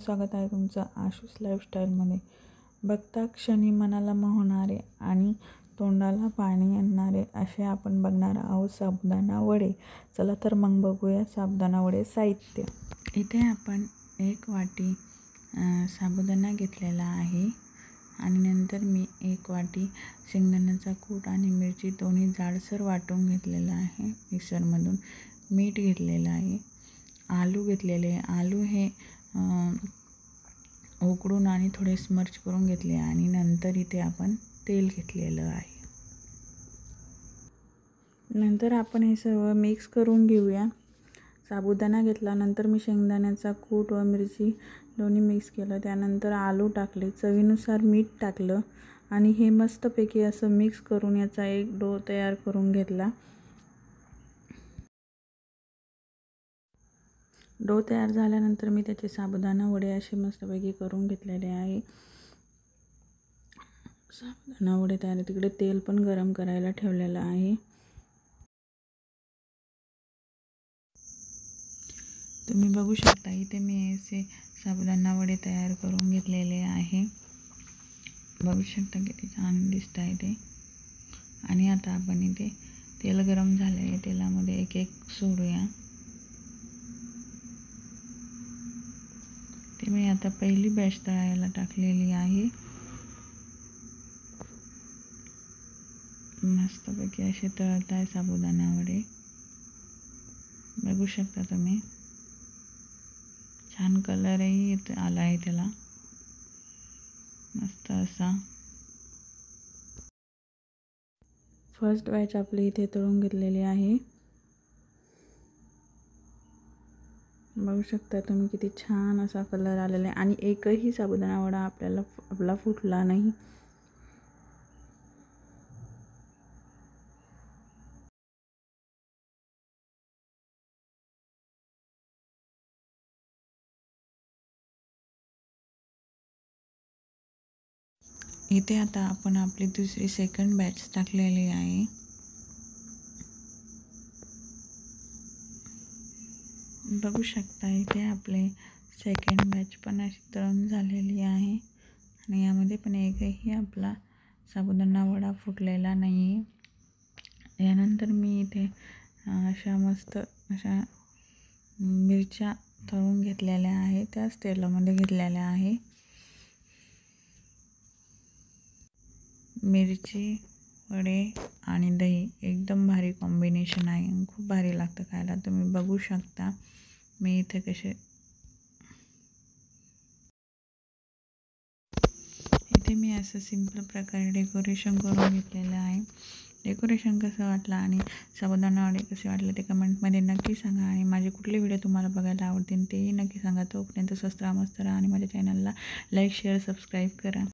स्वागत आहे तुमचं आशूस लाईफस्टाईलमध्ये। बघता क्षणी मनाला मोहणारे आणि तोंडाला पाणी आणणारे असे आपण बघणार आहोत साबुदाणा वडे। चला तर मग बघूया साबुदाणा वडे साहित्य। इथे आपण 1 वाटी साबुदाणा घेतलेला आहे आणि नंतर मी 1 वाटी शेंगदाण्याचा कूट आणि मिरची दोन्ही जाडसर वाटून घेतलेला आहे मिक्सरमधून। मीठ घेतलेलं आहे, आलू घेतलेले, आलू हे उकडून आणि थोडे स्मर्च करून घेतले आणि नंतर इथे आपण तेल घेतलेलं आहे। नंतर आपण हे सर्व मिक्स करून घेऊया। साबुदाणा घेतला, नंतर मी शेंगदाण्याचा कूट व मिरची दोन्ही मिक्स केलं, त्यानंतर आलू टाकले, चवीनुसार मीठ टाकलं आणि हे मस्तपैकी असं मिक्स करून याचा एक डो तयार करून घेतला। डो तयार झाल्यानंतर मी त्याचे साबुदाणा वडे असे मस्तपैकी करून घेतलेले आहे। साबुदाणा वडे तयार, तिकडे तेल पण गरम करायला ठेवलेलं आहे। तुम्ही बघू शकता इथे मी असे साबुदाणा वडे तयार करून घेतलेले आहे। बघू शकता किती छान दिसत आहे ते। आणि आता आपण इथे तेल गरम झालेले तेलामध्ये एक एक सोडूया। ते मी आता पहिली बॅच तळायला टाकलेली आहे। मस्तपैकी असे तळत आहे साबुदाणा वडे, बघू शकता तुम्ही। छान कलरही आला आहे त्याला, मस्त असा। फर्स्ट बॅच आपली इथे तळून घेतलेली आहे, बघू शकता तुम्ही किती छान असा कलर आलेला आहे आणि एकही साबुदाणा वडा आपला फुटला नाही। इथे आता आपण आपली दुसरी सेकंड बॅच टाकलेली आहे। बघू शकता इथे आपले सेकंड बॅच पण अशी तळून झालेली आहे आणि यामध्ये पण एकही आपला साबुदाणा वडा फुटलेला नाही। यानंतर मी इथे अशा मस्त अशा मिरच्या तळून घेतलेल्या आहे, त्याच तेलामध्ये घेतलेल्या आहे। मिरची, वडे आणि दही एकदम भारी कॉम्बिनेशन आहे, खूप भारी लागतं खायला। तुम्ही बघू शकता मी इथे कसे इथे मी असं सिंपल प्रकारे डेकोरेशन करून घेतलेलं आहे। डेकोरेशन कसं वाटलं आणि साबुदाणा वडे कसे वाटले ते कमेंटमध्ये नक्की सांगा आणि माझे कुठले व्हिडिओ तुम्हाला बघायला आवडतील तेही नक्की सांगा। तोपर्यंत स्वस्त राहा, मस्त राहा आणि माझ्या चॅनलला लाईक, शेअर, सबस्क्राईब करा।